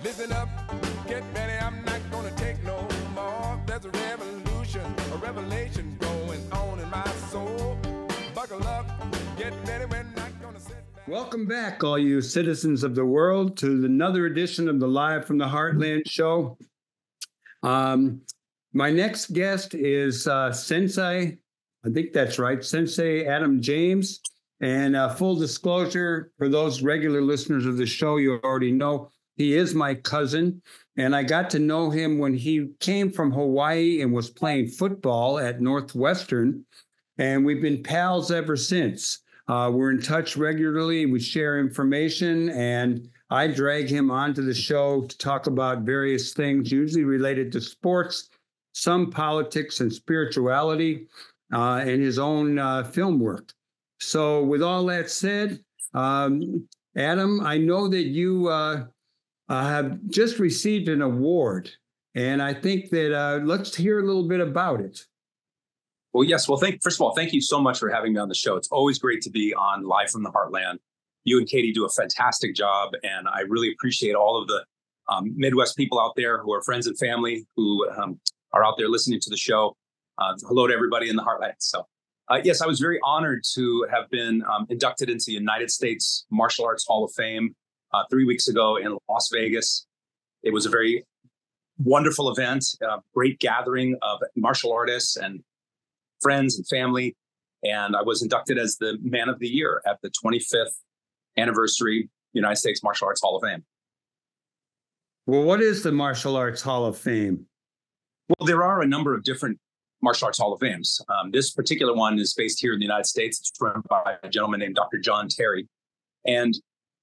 Listen up, get ready, I'm not gonna take no more. There's a revolution, a revelation going on in my soul. Buckle up, get ready, we're not gonna sit back. Welcome back, all you citizens of the world, to another edition of the Live from the Heartland show. My next guest is Sensei, I think that's right, Sensei Adam James. And full disclosure, for those regular listeners of the show, you already know he is my cousin. And I got to know him when he came from Hawaii and was playing football at Northwestern. And we've been pals ever since. We're in touch regularly. We share information, and I drag him onto the show to talk about various things, usually related to sports, some politics and spirituality, and his own film work. So with all that said, Adam, I know that you have just received an award, and I think that let's hear a little bit about it. Well, yes. Well, first of all, thank you so much for having me on the show. It's always great to be on Live from the Heartland. You and Katie do a fantastic job, and I really appreciate all of the Midwest people out there who are friends and family who are out there listening to the show. Hello to everybody in the Heartland. So, yes, I was very honored to have been inducted into the United States Martial Arts Hall of Fame 3 weeks ago in Las Vegas. It was a very wonderful event, great gathering of martial artists and friends and family. And I was inducted as the Man of the Year at the 25th anniversary United States Martial Arts Hall of Fame. Well, what is the Martial Arts Hall of Fame? Well, there are a number of different Martial Arts Hall of Fames. This particular one is based here in the United States. It's run by a gentleman named Dr. John Terry. And,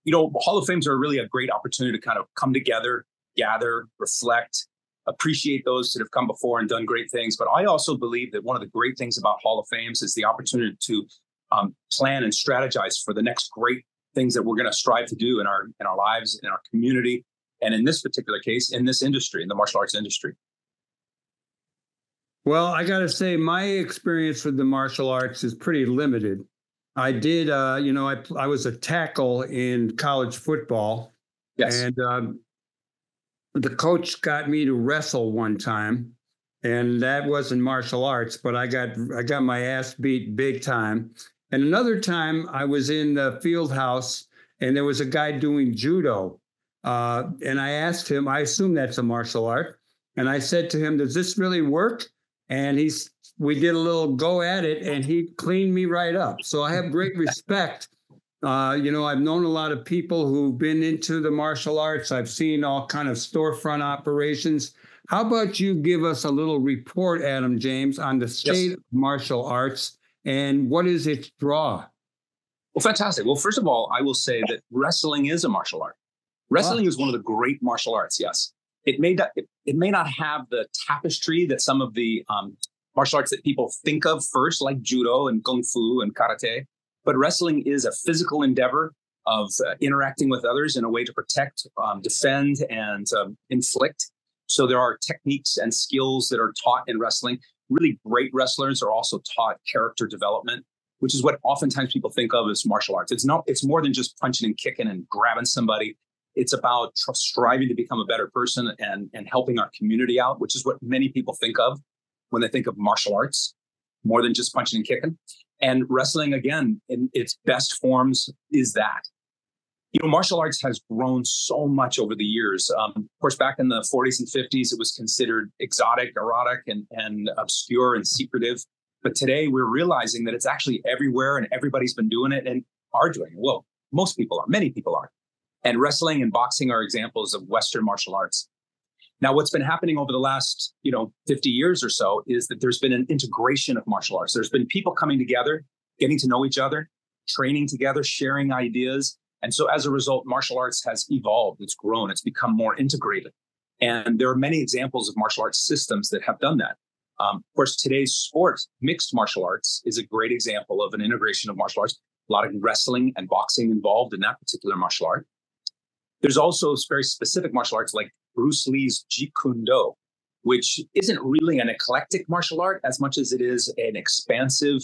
you know, Hall of Fames are really a great opportunity to kind of come together, gather, reflect, appreciate those that have come before and done great things. But I also believe that one of the great things about Hall of Fames is the opportunity to plan and strategize for the next great things that we're going to strive to do in our lives, in our community, and in this particular case, in this industry, in the martial arts industry. Well, I got to say, my experience with the martial arts is pretty limited. I did, I was a tackle in college football. Yes. And the coach got me to wrestle one time, and that wasn't martial arts, but I got my ass beat big time. And another time I was in the field house, and there was a guy doing judo. And I asked him, I assume that's a martial art. And I said to him, does this really work? And we did a little go at it, and he cleaned me right up. So I have great respect. I've known a lot of people who've been into the martial arts. I've seen all kind of storefront operations. How about you give us a little report, Adam James, on the state of martial arts and what is its draw? Well, fantastic. Well, first of all, I will say that wrestling is a martial art. Wrestling is one of the great martial arts. Yes. It may not have the tapestry that some of the martial arts that people think of first, like judo and kung fu and karate. But wrestling is a physical endeavor of interacting with others in a way to protect, defend, and inflict. So there are techniques and skills that are taught in wrestling. Really great wrestlers are also taught character development, which is what oftentimes people think of as martial arts. It's more than just punching and kicking and grabbing somebody. It's about striving to become a better person and helping our community out, which is what many people think of when they think of martial arts, more than just punching and kicking. And wrestling, again, in its best forms is that. Martial arts has grown so much over the years. Of course, back in the 40s and 50s, it was considered exotic, erotic, and obscure and secretive. But today we're realizing that it's actually everywhere and everybody's been doing it and are doing it. Well, most people are, many people are. And wrestling and boxing are examples of Western martial arts. Now, what's been happening over the last, 50 years or so is that there's been an integration of martial arts. There's been people coming together, getting to know each other, training together, sharing ideas. And so as a result, martial arts has evolved. It's grown. It's become more integrated. And there are many examples of martial arts systems that have done that. Of course, today's sport, mixed martial arts, is a great example of an integration of martial arts. A lot of wrestling and boxing involved in that particular martial art. There's also very specific martial arts like Bruce Lee's Jeet Kune Do, which isn't really an eclectic martial art as much as it is an expansive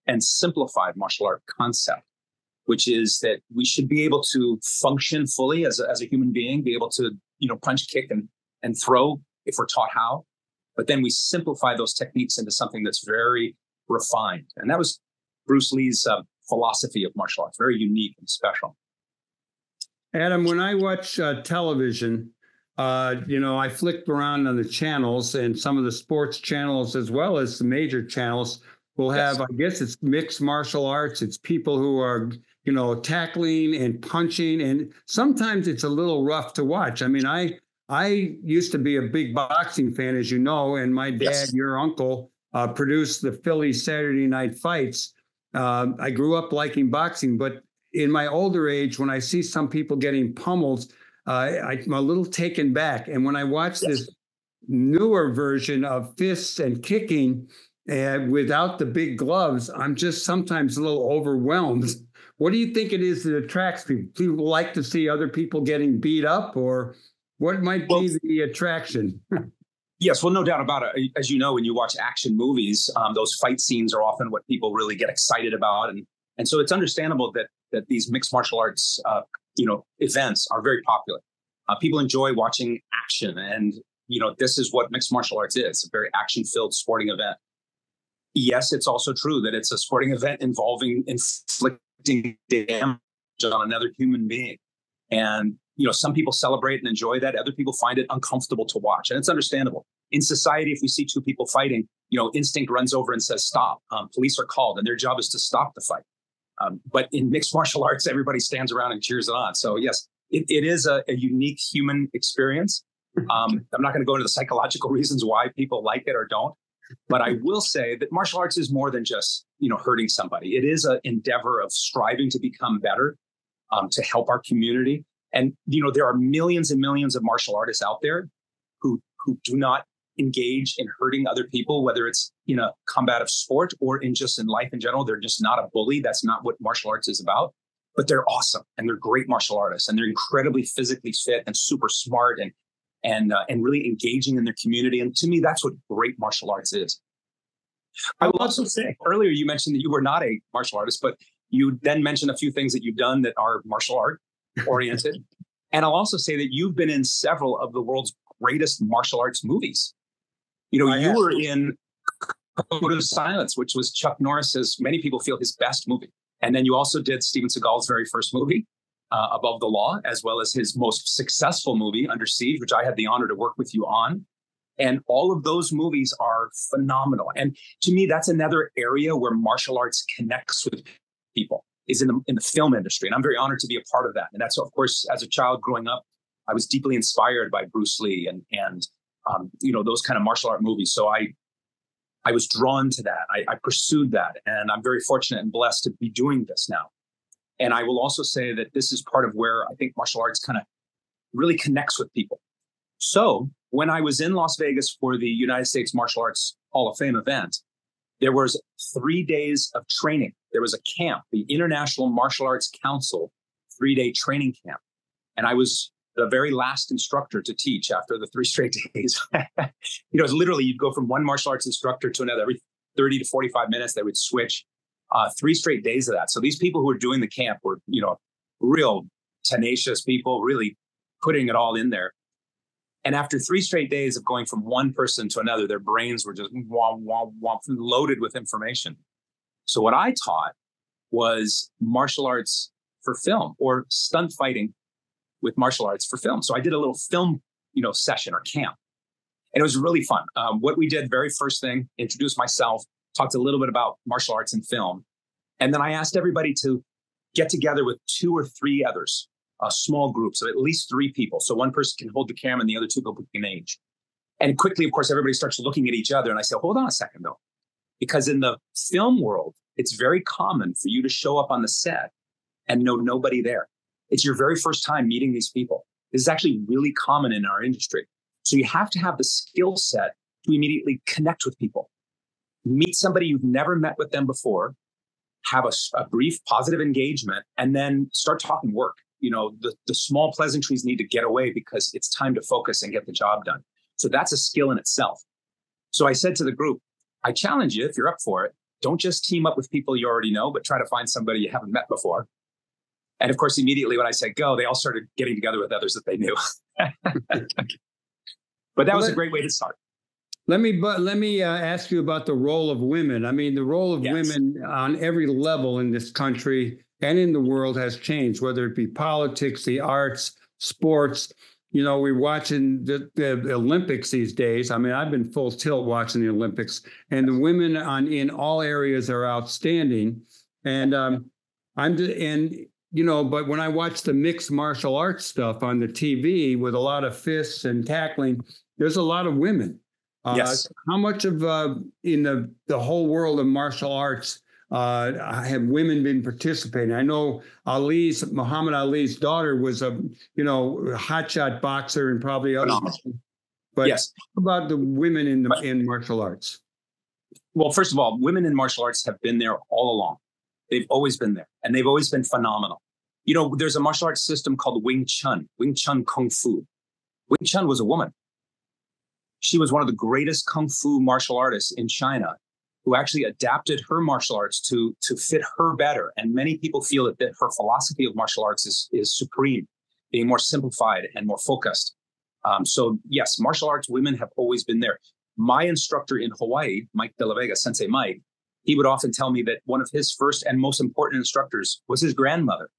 and simplified martial art concept. which is that we should be able to function fully as a human being, be able to, punch, kick, and throw if we're taught how. But then we simplify those techniques into something that's very refined. And that was Bruce Lee's philosophy of martial arts, very unique and special. Adam, when I watch television, I flicked around on the channels, and some of the sports channels as well as the major channels will have, I guess it's mixed martial arts. It's people who are, tackling and punching, and sometimes it's a little rough to watch. I mean, I used to be a big boxing fan, as you know, and my dad, your uncle, produced the Philly Saturday Night Fights. I grew up liking boxing, but in my older age, when I see some people getting pummeled, I'm a little taken back. And when I watch this newer version of fists and kicking without the big gloves, I'm just sometimes a little overwhelmed. What do you think it is that attracts people? People like to see other people getting beat up, or what might be the attraction? Yes, well, no doubt about it. As you know, when you watch action movies, those fight scenes are often what people really get excited about. And so it's understandable that these mixed martial arts, events are very popular. People enjoy watching action. And, this is what mixed martial arts is, a very action-filled sporting event. Yes, it's also true that it's a sporting event involving inflicting damage on another human being. And, some people celebrate and enjoy that. Other people find it uncomfortable to watch. And it's understandable. In society, if we see two people fighting, instinct runs over and says, stop. Police are called, and their job is to stop the fight. But in mixed martial arts, everybody stands around and cheers it on. So yes, it is a unique human experience. I'm not going to go into the psychological reasons why people like it or don't. But I will say that martial arts is more than just, hurting somebody. It is an endeavor of striving to become better, to help our community. And, there are millions and millions of martial artists out there who do not engage in hurting other people, whether it's in a combative sport or in life in general. They're just not a bully. That's not what martial arts is about. But they're awesome, and they're great martial artists, and they're incredibly physically fit and super smart and really engaging in their community. And to me, that's what great martial arts is. I will also say, earlier you mentioned that you were not a martial artist, but you then mentioned a few things that you've done that are martial art oriented. And I'll also say that you've been in several of the world's greatest martial arts movies. You were in Code of Silence, which was Chuck Norris's, many people feel, his best movie. And then you also did Steven Seagal's very first movie, Above the Law, as well as his most successful movie, Under Siege, which I had the honor to work with you on. And all of those movies are phenomenal. And to me, that's another area where martial arts connects with people, is in the film industry. And I'm very honored to be a part of that. And that's, of course, as a child growing up, I was deeply inspired by Bruce Lee and those kind of martial art movies. So I was drawn to that. I pursued that. And I'm very fortunate and blessed to be doing this now. And I will also say that this is part of where I think martial arts kind of really connects with people. So when I was in Las Vegas for the United States Martial Arts Hall of Fame event, there was 3 days of training. There was a camp, the International Martial Arts Council 3-day training camp. And I was the very last instructor to teach after the 3 straight days. It's literally, you'd go from one martial arts instructor to another. Every 30 to 45 minutes, they would switch. 3 straight days of that. So these people who were doing the camp were, real tenacious people, really putting it all in there. And after 3 straight days of going from one person to another, their brains were just loaded with information. So what I taught was martial arts for film, or stunt fighting with martial arts for film. So I did a little film, session or camp. And it was really fun. What we did, very first thing, introduced myself, talked a little bit about martial arts and film. And then I asked everybody to get together with 2 or 3 others, a small group, so at least 3 people. So one person can hold the camera and the other 2 people can age. And quickly, of course, everybody starts looking at each other. And I say, hold on a second, though. Because in the film world, it's very common for you to show up on the set and know nobody there. It's your very first time meeting these people. This is actually really common in our industry. So you have to have the skill set to immediately connect with people. Meet somebody you've never met with them before, have a brief positive engagement, and then start talking work. The small pleasantries need to get away because it's time to focus and get the job done. So that's a skill in itself. So I said to the group, I challenge you, if you're up for it, don't just team up with people you already know, but try to find somebody you haven't met before. And of course, immediately when I said go, they all started getting together with others that they knew. But that was a great way to start. Let me ask you about the role of women. I mean, the role of women on every level in this country and in the world has changed, whether it be politics, the arts, sports. You know, we're watching the Olympics these days. I mean, I've been full tilt watching the Olympics, and the women in all areas are outstanding. And but when I watch the mixed martial arts stuff on the TV with a lot of fists and tackling, there's a lot of women. Yes. How much of in the whole world of martial arts have women been participating? I know Muhammad Ali's daughter was a hotshot boxer and probably other. But yes. How about the women in martial arts? Well, first of all, women in martial arts have been there all along. They've always been there, and they've always been phenomenal. You know, there's a martial arts system called Wing Chun Kung Fu. Wing Chun was a woman. She was one of the greatest Kung Fu martial artists in China, who actually adapted her martial arts to fit her better. And many people feel that her philosophy of martial arts is supreme, being more simplified and more focused. So yes, martial arts women have always been there. My instructor in Hawaii, Mike De La Vega, Sensei Mike, he would often tell me that one of his first and most important instructors was his grandmother.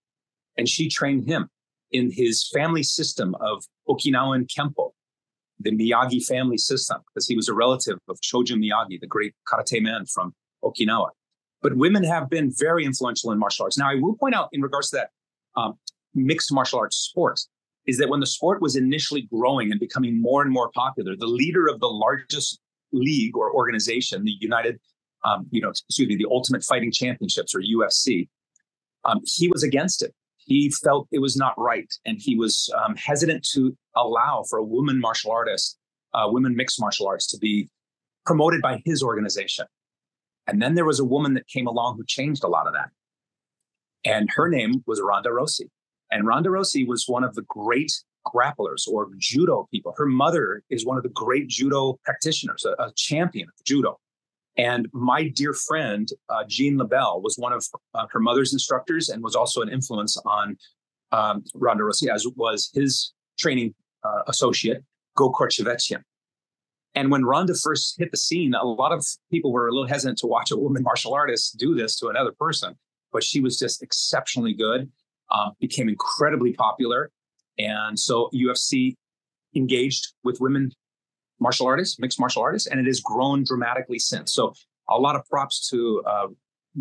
And she trained him in his family system of Okinawan Kempo, the Miyagi family system, because he was a relative of Shojin Miyagi, the great karate man from Okinawa. But women have been very influential in martial arts. Now, I will point out in regards to that mixed martial arts sport, is that when the sport was initially growing and becoming more and more popular, the leader of the largest league or organization, the the Ultimate Fighting Championships, or UFC, he was against it. He felt it was not right, and he was hesitant to allow for a woman martial artist, women mixed martial arts, to be promoted by his organization. And then there was a woman that came along who changed a lot of that. And her name was Ronda Rousey. And Ronda Rousey was one of the great grapplers or judo people. Her mother is one of the great judo practitioners, a champion of judo. And my dear friend, Jean LaBelle, was one of her mother's instructors and was also an influence on Ronda Rousey, as was his training associate, Go Korchevetchian. And when Ronda first hit the scene, a lot of people were a little hesitant to watch a woman martial artist do this to another person. But she was just exceptionally good, became incredibly popular. And so UFC engaged with women martial artists, mixed martial artists, and it has grown dramatically since. So a lot of props to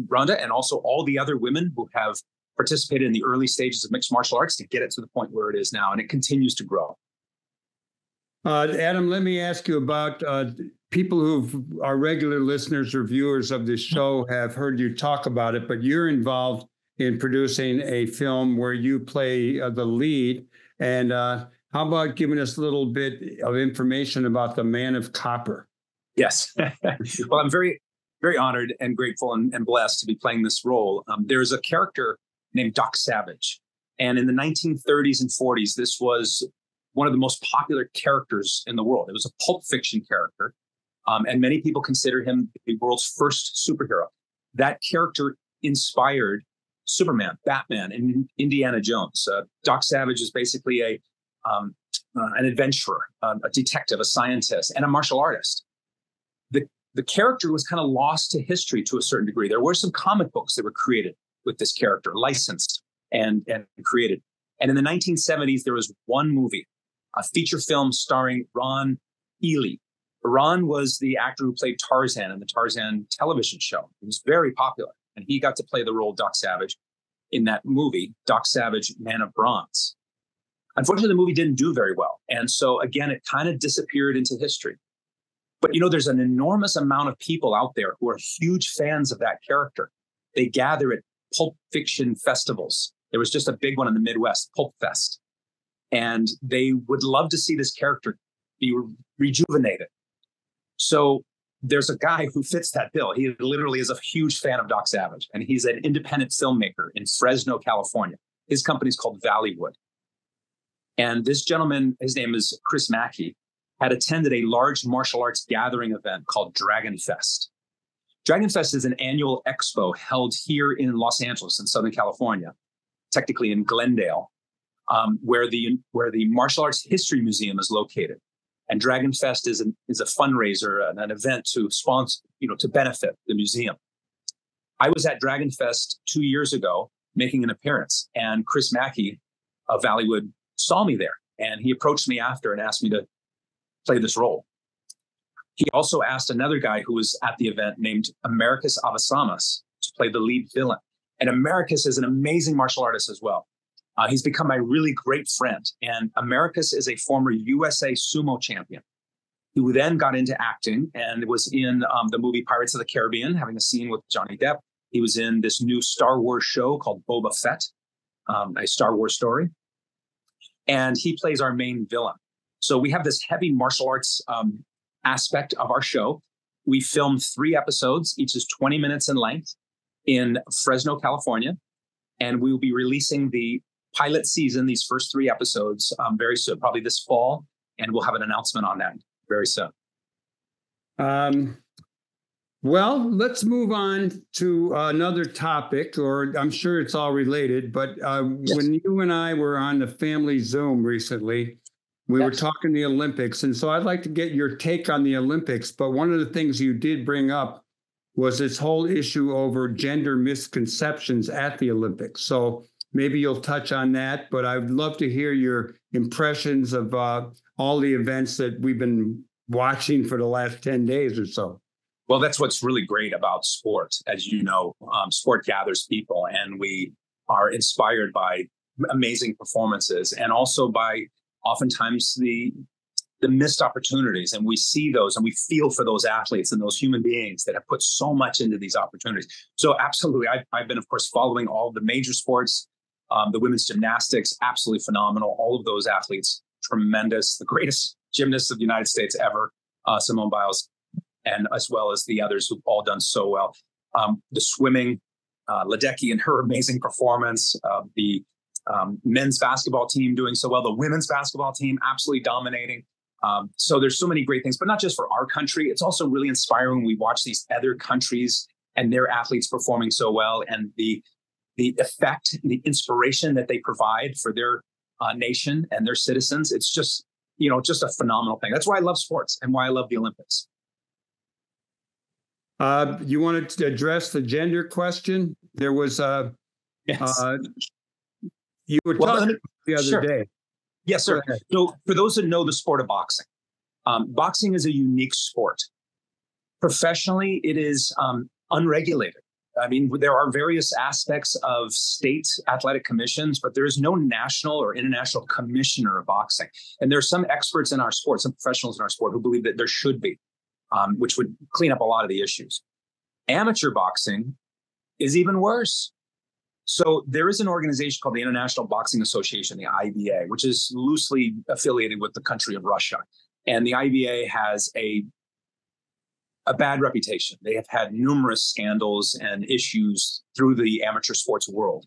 Ronda and also all the other women who have participated in the early stages of mixed martial arts to get it to the point where it is now, and it continues to grow. Adam, let me ask you about people who are regular listeners or viewers of this show have heard you talk about it, but you're involved in producing a film where you play the lead. And how about giving us a little bit of information about the Man of Copper? Yes. Well, I'm very, very honored and grateful and blessed to be playing this role. There's a character named Dok Sauvage. And in the 1930s and 40s, this was one of the most popular characters in the world. It was a pulp fiction character. And many people consider him the world's first superhero. That character inspired Superman, Batman, and Indiana Jones. Dok Sauvage is basically an adventurer, a detective, a scientist, and a martial artist. The character was kind of lost to history to a certain degree. There were some comic books that were created with this character, licensed and created. And in the 1970s, there was one movie, a feature film starring Ron Ely. Ron was the actor who played Tarzan in the Tarzan television show. He was very popular, and he got to play the role of Dok Sauvage in that movie, Dok Sauvage, Man of Bronze. Unfortunately, the movie didn't do very well. And so, again, it kind of disappeared into history. But, there's an enormous amount of people out there who are huge fans of that character. They gather at pulp fiction festivals. There was just a big one in the Midwest, Pulp Fest. And they would love to see this character be rejuvenated. So there's a guy who fits that bill. He literally is a huge fan of Dok Sauvage, and he's an independent filmmaker in Fresno, California. His company is called Valleywood. And this gentleman, his name is Chris Mackey, had attended a large martial arts gathering event called Dragon Fest. Dragon Fest is an annual expo held here in Los Angeles in Southern California. technically in Glendale, where the Martial Arts History Museum is located. And Dragon Fest is a fundraiser and an event to sponsor, to benefit the museum. I was at Dragon Fest 2 years ago making an appearance, and Chris Mackey of Valleywood saw me there, and he approached me after and asked me to play this role. He also asked another guy who was at the event named Americus Avasamas to play the lead villain. And Americus is an amazing martial artist as well. He's become my really great friend. And Americus is a former USA sumo champion who then got into acting and was in the movie Pirates of the Caribbean, having a scene with Johnny Depp. He was in this new Star Wars show called Boba Fett, a Star Wars story. And he plays our main villain. So we have this heavy martial arts aspect of our show. We filmed 3 episodes, each is 20 minutes in length, in Fresno, California. And we will be releasing the pilot season, these first 3 episodes, very soon, probably this fall. And we'll have an announcement on that very soon. Well, let's move on to another topic, or I'm sure it's all related, but Yes. when you and I were on the family Zoom recently, we were talking the Olympics. And so I'd like to get your take on the Olympics. But one of the things you did bring up was this whole issue over gender misconceptions at the Olympics. So maybe you'll touch on that, but I'd love to hear your impressions of all the events that we've been watching for the last 10 days or so. Well, that's what's really great about sport. As you know, sport gathers people, and we are inspired by amazing performances and also by oftentimes the missed opportunities. And we see those and we feel for those athletes and those human beings that have put so much into these opportunities. So absolutely, I've been, of course, following all of the major sports, the women's gymnastics, absolutely phenomenal. All of those athletes, tremendous, the greatest gymnasts of the United States ever, Simone Biles, and as well as the others who've all done so well. The swimming, Ledecky and her amazing performance, the men's basketball team doing so well, the women's basketball team absolutely dominating. So there's so many great things, but not just for our country. It's also really inspiring when we watch these other countries and their athletes performing so well, and the effect, the inspiration that they provide for their nation and their citizens. It's just, just a phenomenal thing. That's why I love sports and why I love the Olympics. You wanted to address the gender question? There was Yes. You were talking the other day. Yes, sir. So for those that know the sport of boxing, boxing is a unique sport. Professionally, it is unregulated. I mean, there are various aspects of state athletic commissions, but there is no national or international commissioner of boxing. And there are some experts in our sport, some professionals in our sport who believe that there should be, which would clean up a lot of the issues. Amateur boxing is even worse. So there is an organization called the International Boxing Association, the IBA, which is loosely affiliated with the country of Russia. And the IBA has a bad reputation. They have had numerous scandals and issues through the amateur sports world,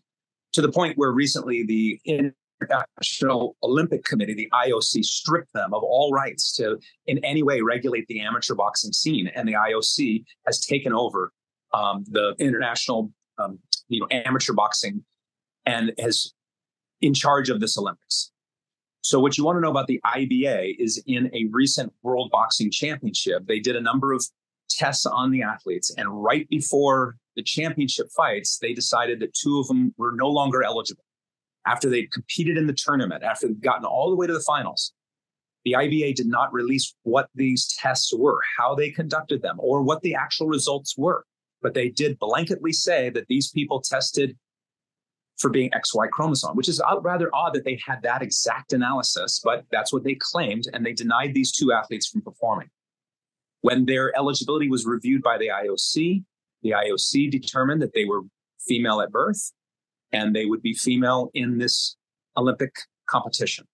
to the point where recently the International Olympic Committee, the IOC, stripped them of all rights to in any way regulate the amateur boxing scene. And the IOC has taken over the international amateur boxing and is in charge of this Olympics. So what you want to know about the IBA is in a recent World Boxing Championship, they did a number of tests on the athletes. And right before the championship fights, they decided that 2 of them were no longer eligible. After they'd competed in the tournament, after they'd gotten all the way to the finals, the IBA did not release what these tests were, how they conducted them, or what the actual results were. But they did blanketly say that these people tested for being XY chromosome, which is rather odd that they had that exact analysis, but that's what they claimed. And they denied these 2 athletes from performing. When their eligibility was reviewed by the IOC determined that they were female at birth and they would be female in this Olympic competition.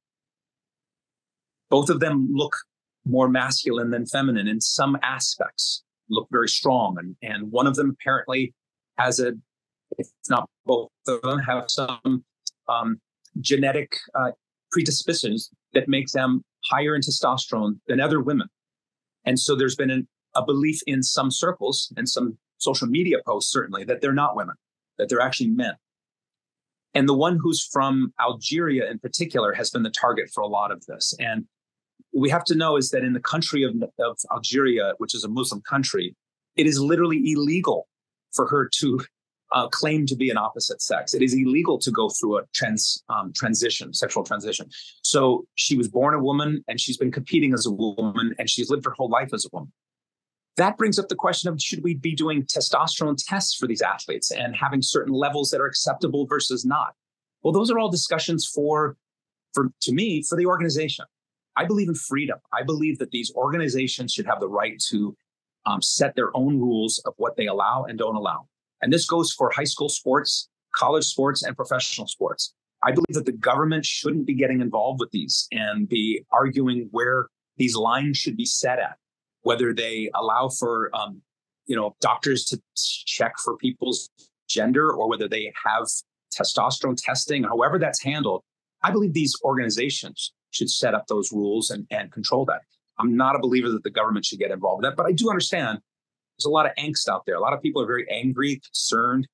Both of them look more masculine than feminine in some aspects, look very strong. And one of them apparently has if not both of them, have some genetic predispositions that make them higher in testosterone than other women. And so there's been a belief in some circles and some social media posts, certainly, that they're not women, that they're actually men. And the one who's from Algeria in particular has been the target for a lot of this. And what we have to know is that in the country of Algeria, which is a Muslim country, it is literally illegal for her to claim to be an opposite sex. It is illegal to go through a sexual transition. So she was born a woman and she's been competing as a woman and she's lived her whole life as a woman. That brings up the question of, should we be doing testosterone tests for these athletes and having certain levels that are acceptable versus not? Well, those are all discussions to me, for the organization. I believe in freedom. I believe that these organizations should have the right to set their own rules of what they allow and don't allow. And this goes for high school sports, college sports, and professional sports. I believe that the government shouldn't be getting involved with these and be arguing where these lines should be set at, whether they allow for, doctors to check for people's gender or whether they have testosterone testing, however that's handled. I believe these organizations should set up those rules and control that. I'm not a believer that the government should get involved with that, but I do understand there's a lot of angst out there. A lot of people are very angry, concerned.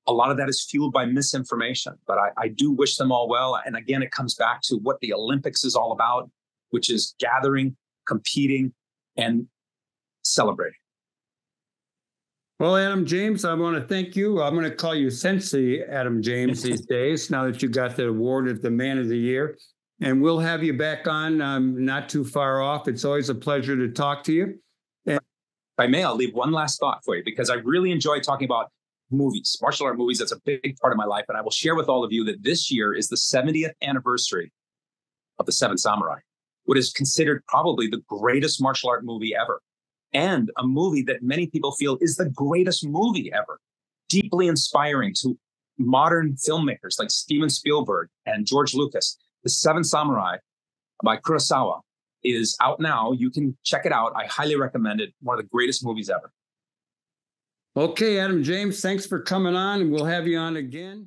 A lot of that is fueled by misinformation, but I do wish them all well. And again, it comes back to what the Olympics is all about, which is gathering, competing, and celebrating. Well, Adam James, I want to thank you. I'm going to call you Sensei Adam James these days, now that you got the award of the Man of the Year. And we'll have you back on not too far off. It's always a pleasure to talk to you. And if I may, I'll leave one last thought for you, because I really enjoy talking about movies, martial art movies. That's a big part of my life. And I will share with all of you that this year is the 70th anniversary of The Seven Samurai, what is considered probably the greatest martial art movie ever, and a movie that many people feel is the greatest movie ever, deeply inspiring to modern filmmakers like Steven Spielberg and George Lucas. The Seven Samurai by Kurosawa is out now. You can check it out. I highly recommend it. One of the greatest movies ever. Okay, Adam James, thanks for coming on, and we'll have you on again.